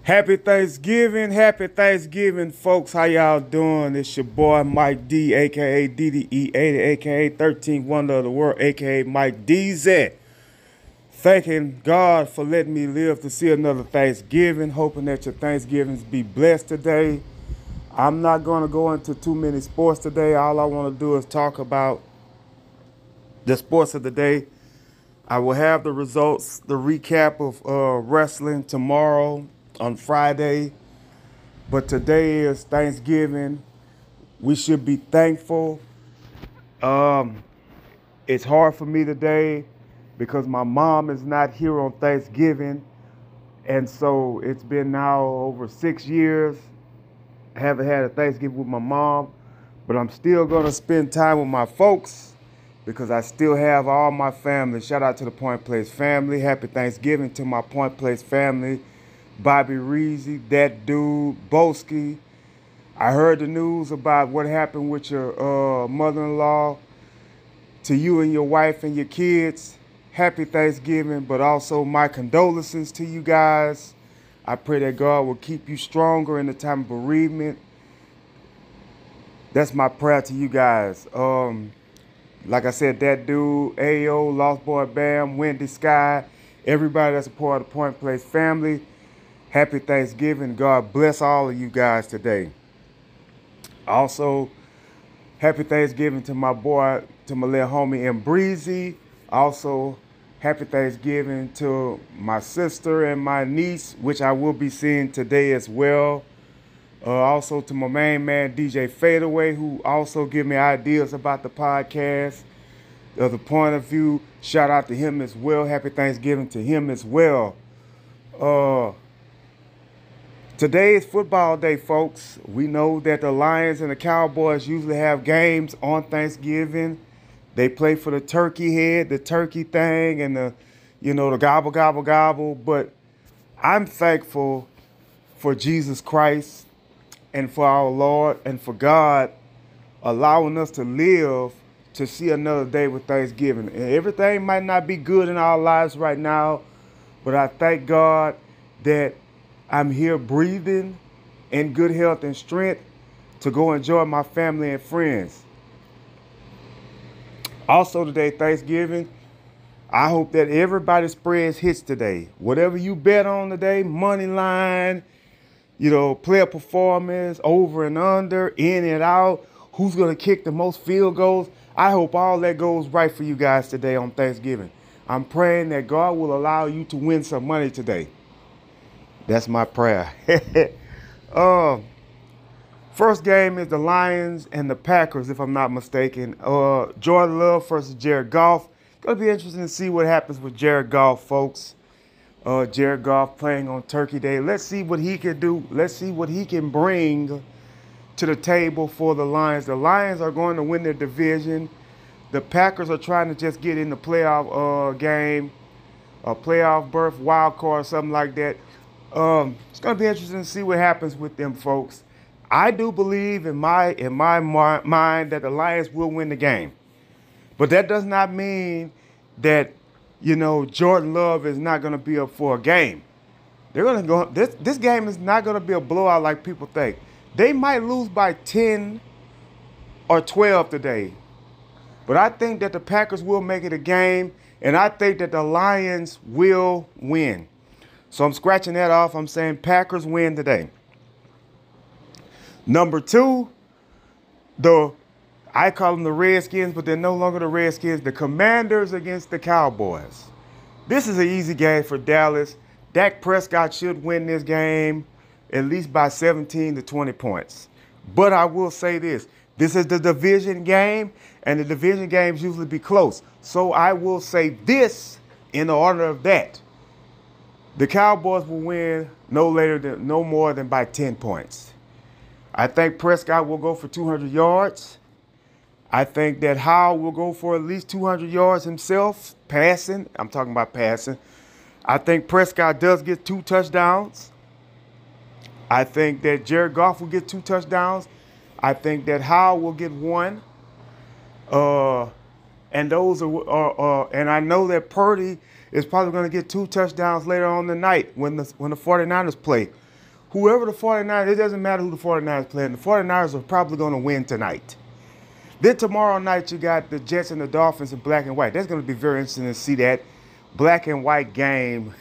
Happy Thanksgiving, folks. How y'all doing? It's your boy Mike D, aka DDE80, aka 13th Wonder of the World, aka Mike DZ. Thanking God for letting me live to see another Thanksgiving. Hoping that your Thanksgivings be blessed today. I'm not going to go into too many sports today. All I want to do is talk about the sports of the day. I will have the results, the recap of wrestling tomorrow on Friday. But today is Thanksgiving. We should be thankful. It's hard for me today because my mom is not here on Thanksgiving. And so it's been now over 6 years. I haven't had a Thanksgiving with my mom, but I'm still going to spend time with my folks because I still have all my family. Shout out to the Point Place family. Happy Thanksgiving to my Point Place family. Bobby Reezy, that dude, Boski. I heard the news about what happened with your mother-in-law. To you and your wife and your kids, happy Thanksgiving, but also my condolences to you guys. I pray that God will keep you stronger in the time of bereavement. That's my prayer to you guys. Like I said, that dude, AO, Lost Boy Bam, Wendy Sky, everybody that's a part of the Point Place family, happy Thanksgiving. God bless all of you guys today. Also, happy Thanksgiving to my boy, to my little homie M. Breezy. Also, happy Thanksgiving to my sister and my niece, which I will be seeing today as well. Also to my main man, DJ Fadeaway, who also give me ideas about the podcast, the point of view. Shout out to him as well. Happy Thanksgiving to him as well. Today is football day, folks. We know that the Lions and the Cowboys usually have games on Thanksgiving. They play for the turkey head, the turkey thing, and the gobble, gobble, gobble. But I'm thankful for Jesus Christ and for our Lord and for God allowing us to live to see another day with Thanksgiving. And everything might not be good in our lives right now, but I thank God that I'm here breathing in good health and strength to go enjoy my family and friends. Also today, Thanksgiving, I hope that everybody spreads hits today. Whatever you bet on today, money line, player performance, over and under, in and out, who's going to kick the most field goals. I hope all that goes right for you guys today on Thanksgiving. I'm praying that God will allow you to win some money today. That's my prayer. First game is the Lions and the Packers, if I'm not mistaken. Jordan Love versus Jared Goff. It's going to be interesting to see what happens with Jared Goff, folks. Jared Goff playing on Turkey Day. Let's see what he can do. Let's see what he can bring to the table for the Lions. The Lions are going to win their division. The Packers are trying to just get in the playoff game, a playoff berth, wild card, something like that. It's going to be interesting to see what happens with them, folks. I do believe in my mind that the Lions will win the game. But that does not mean that, Jordan Love is not going to be up for a game. They're going to go. This game is not going to be a blowout like people think. They might lose by 10 or 12 today. But I think that the Packers will make it a game, and I think that the Lions will win. So I'm scratching that off. I'm saying Packers win today. Number two, I call them the Redskins, but they're no longer the Redskins. The Commanders against the Cowboys. This is an easy game for Dallas. Dak Prescott should win this game at least by 17 to 20 points. But I will say this. This is the division game, and the division games usually be close. So I will say this in the order of that. The Cowboys will win no more than by 10 points. I think Prescott will go for 200 yards. I think that Howell will go for at least 200 yards himself, passing. I'm talking about passing. I think Prescott does get 2 touchdowns. I think that Jared Goff will get 2 touchdowns. I think that Howell will get 1. And those and I know that Purdy is probably going to get 2 touchdowns later on the night when the 49ers play. Whoever the 49ers, it doesn't matter who the 49ers playing. The 49ers are probably going to win tonight. Then tomorrow night, you got the Jets and the Dolphins in black and white. That's going to be very interesting to see that black and white game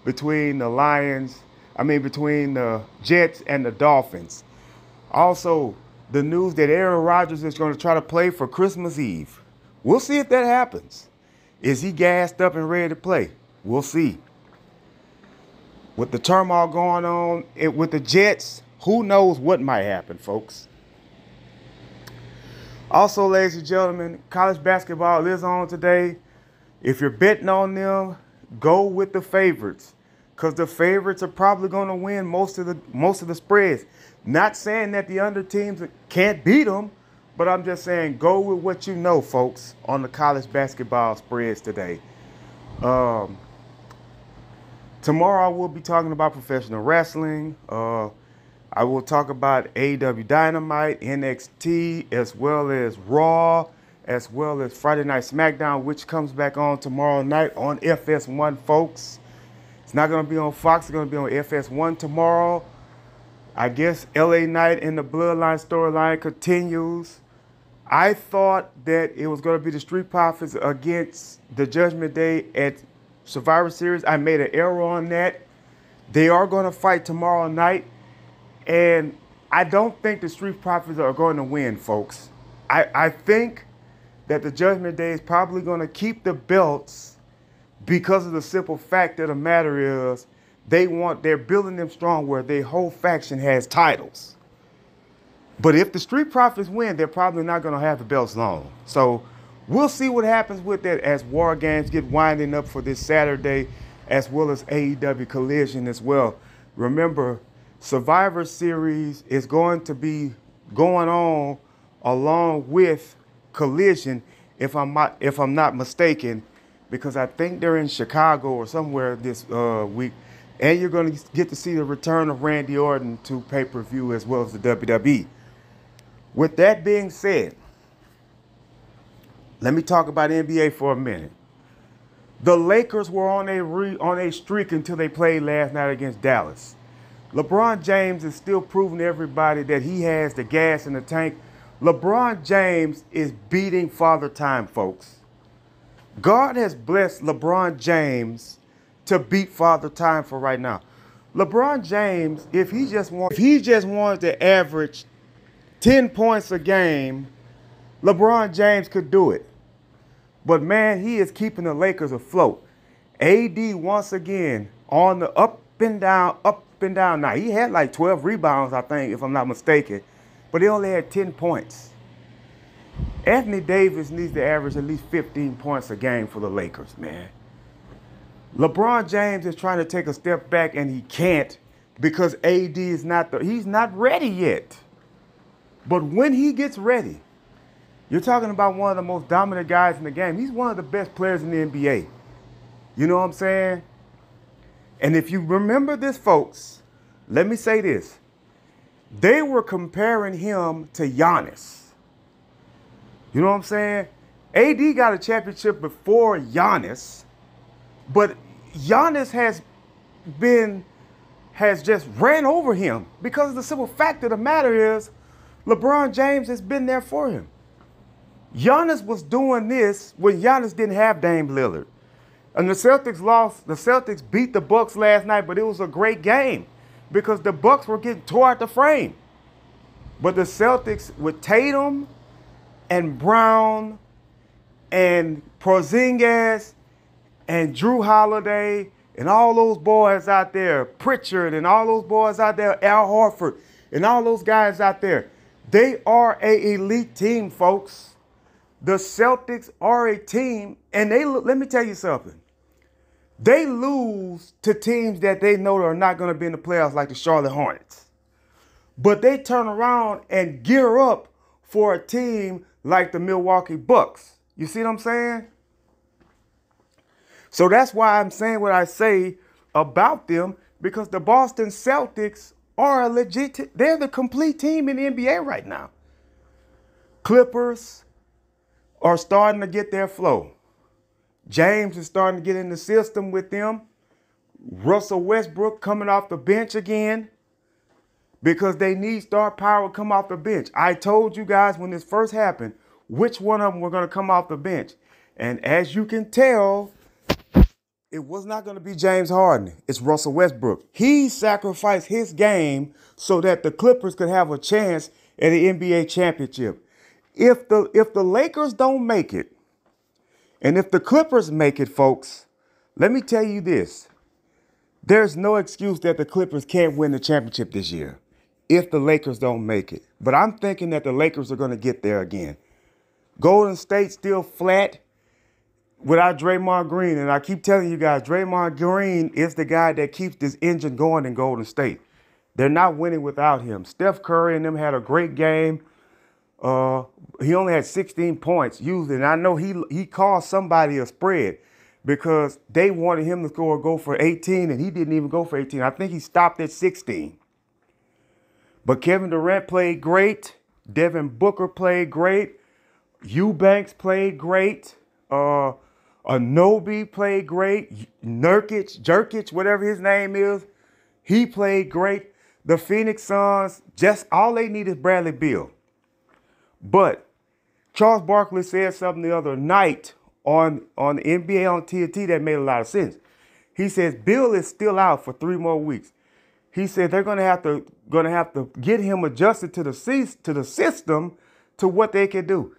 between between the Jets and the Dolphins. Also, the news that Aaron Rodgers is going to try to play for Christmas Eve. We'll see if that happens. Is he gassed up and ready to play? We'll see. With the turmoil going on with the Jets, who knows what might happen, folks. Also, ladies and gentlemen, college basketball is on today. If you're betting on them, go with the favorites, because the favorites are probably going to win most of the spreads. Not saying that the under teams can't beat them, but I'm just saying go with what you know, folks, on the college basketball spreads today. Tomorrow I will be talking about professional wrestling. I will talk about AEW Dynamite, NXT, as well as Raw, as well as Friday Night SmackDown, which comes back on tomorrow night on FS1, folks. It's not going to be on Fox. It's going to be on FS1 tomorrow. I guess LA Knight and the Bloodline storyline continues. I thought that it was going to be the Street Profits against the Judgment Day at Survivor Series. I made an error on that. They are going to fight tomorrow night, and I don't think the Street Profits are going to win, folks. I think that the Judgment Day is probably going to keep the belts because of the simple fact of the matter is they're building them strong where their whole faction has titles. But if the Street Profits win, they're probably not going to have the belts long. So we'll see what happens with that as War Games get winding up for this Saturday, as well as AEW Collision as well. Remember, Survivor Series is going to be going on along with Collision, if I'm not mistaken, because I think they're in Chicago or somewhere this week. And you're going to get to see the return of Randy Orton to pay-per-view as well as the WWE. With that being said, let me talk about NBA for a minute. The Lakers were on a streak until they played last night against Dallas. LeBron James is still proving to everybody that he has the gas in the tank. LeBron James is beating Father Time, folks. God has blessed LeBron James to beat Father Time for right now. LeBron James, if he just wanted to average 10 points a game, LeBron James could do it. But man, he is keeping the Lakers afloat. AD once again on the up and down. Now, he had like 12 rebounds, I think, if I'm not mistaken. But he only had 10 points. Anthony Davis needs to average at least 15 points a game for the Lakers, man. LeBron James is trying to take a step back, and he can't because AD is he's not ready yet. But when he gets ready, you're talking about one of the most dominant guys in the game. He's one of the best players in the NBA. You know what I'm saying? And if you remember this, folks, let me say this. They were comparing him to Giannis. You know what I'm saying? AD got a championship before Giannis, but Giannis has just ran over him because the simple fact of the matter is LeBron James has been there for him. Giannis was doing this when Giannis didn't have Dame Lillard. And the Celtics lost. The Celtics beat the Bucks last night, but it was a great game because the Bucks were getting tore out the frame. But the Celtics with Tatum and Brown and Porzingis and Drew Holiday and all those boys out there, Pritchard and all those boys out there, Al Horford and all those guys out there, they are an elite team, folks. The Celtics are a team, and let me tell you something. They lose to teams that they know are not going to be in the playoffs, like the Charlotte Hornets. But they turn around and gear up for a team like the Milwaukee Bucks. You see what I'm saying? So that's why I'm saying what I say about them, because the Boston Celtics are they're the complete team in the NBA right now. Clippers are starting to get their flow. James is starting to get in the system with them. Russell Westbrook coming off the bench again. because they need star power to come off the bench. I told you guys when this first happened, which one of them were going to come off the bench. And as you can tell, it was not going to be James Harden. It's Russell Westbrook. He sacrificed his game so that the Clippers could have a chance at the NBA championship. If the Lakers don't make it, and if the Clippers make it, folks, let me tell you this. There's no excuse that the Clippers can't win the championship this year if the Lakers don't make it. But I'm thinking that the Lakers are going to get there again. Golden State still flat without Draymond Green. And I keep telling you guys, Draymond Green is the guy that keeps this engine going in Golden State. They're not winning without him. Steph Curry and them had a great game. He only had 16 points usually. And I know he caused somebody a spread because they wanted him to go for 18, and he didn't even go for 18. I think he stopped at 16. But Kevin Durant played great. Devin Booker played great. Eubanks played great. Anobi played great. Jerkic, whatever his name is, he played great. The Phoenix Suns, just all they need is Bradley Beal. But Charles Barkley said something the other night on the NBA on TNT that made a lot of sense. He says Bill is still out for 3 more weeks. He said they're gonna have to get him adjusted to the system to what they can do.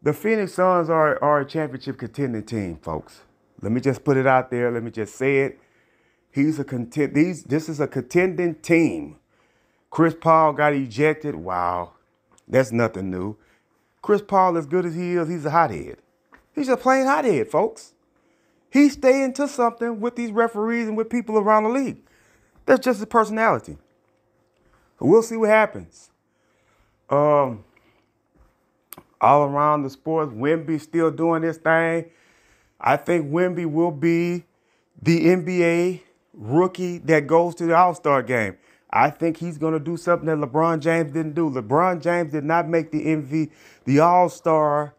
The Phoenix Suns are a championship contending team, folks. Let me just put it out there. Let me just say it. This is a contending team. Chris Paul got ejected. Wow, that's nothing new. Chris Paul, as good as he is, he's a hothead. He's a plain hothead, folks. He's staying to something with these referees and with people around the league. That's just his personality. So we'll see what happens. All around the sports, Wemby's still doing his thing. I think Wemby will be the NBA rookie that goes to the All-Star game. I think he's going to do something that LeBron James didn't do. LeBron James did not make the All-Star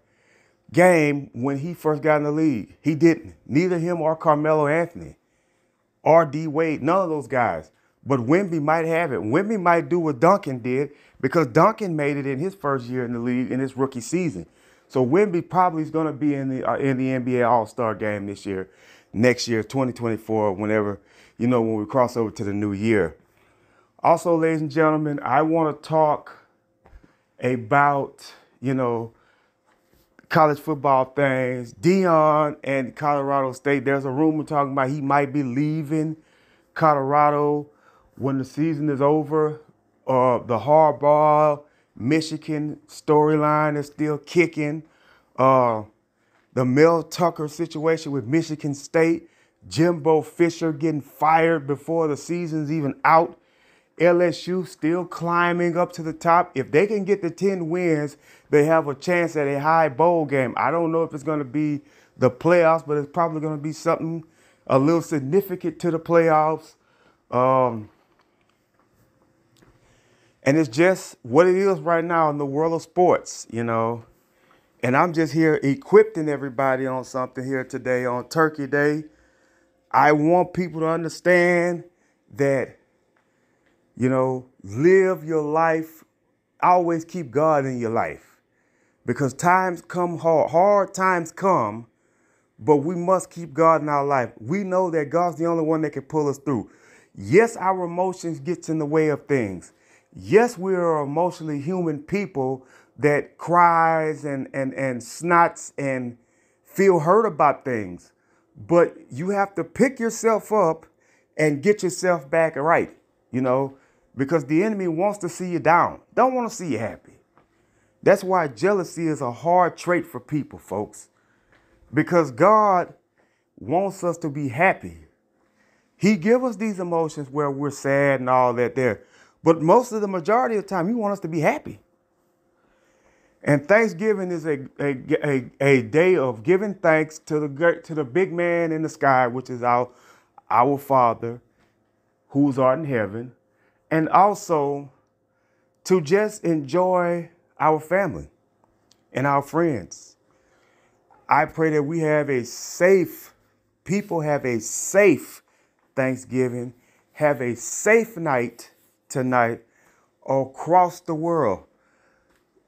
game when he first got in the league. He didn't. Neither him or Carmelo Anthony or D Wade, none of those guys. But Wemby might have it. Wemby might do what Duncan did because Duncan made it in his first year in the league in his rookie season. So Wemby probably is going to be in the NBA All-Star game this year, next year, 2024, whenever, when we cross over to the new year. Also, ladies and gentlemen, I want to talk about, college football things. Deion and Colorado State, there's a rumor talking about he might be leaving Colorado when the season is over. The Harbaugh, Michigan storyline is still kicking. The Mel Tucker situation with Michigan State. Jimbo Fisher getting fired before the season's even out. LSU still climbing up to the top. If they can get the 10 wins, they have a chance at a high bowl game. I don't know if it's going to be the playoffs, but it's probably going to be something a little significant to the playoffs. And it's just what it is right now in the world of sports, And I'm just here equipping everybody on something here today on Turkey Day. I want people to understand that, live your life. Always keep God in your life because times come hard times come, but we must keep God in our life. We know that God's the only one that can pull us through. Yes, our emotions gets in the way of things. Yes, we are emotionally human people that cries and snots and feel hurt about things. But you have to pick yourself up and get yourself back right, because the enemy wants to see you down. Don't want to see you happy. That's why jealousy is a hard trait for people, folks, because God wants us to be happy. He gives us these emotions where we're sad and all that there. But most of the majority of the time, he wants us to be happy. And Thanksgiving is a day of giving thanks to the big man in the sky, which is our Father, who's art in heaven, and also to just enjoy our family and our friends. I pray that we have people have a safe Thanksgiving, have a safe night tonight. across the world.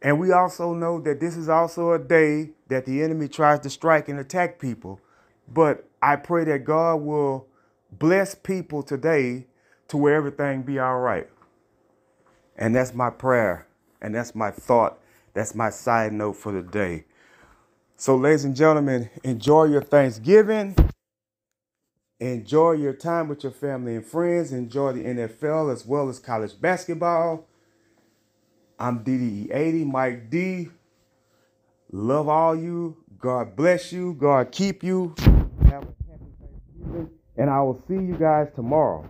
And we also know that this is also a day that the enemy tries to strike and attack people. But I pray that God will bless people today to where everything be all right. And that's my prayer. And that's my thought. That's my side note for the day. So, ladies and gentlemen, enjoy your Thanksgiving. Enjoy your time with your family and friends. Enjoy the NFL as well as college basketball. I'm DDE80, Mike D. Love all you. God bless you. God keep you. Have a happy Thanksgiving. And I will see you guys tomorrow.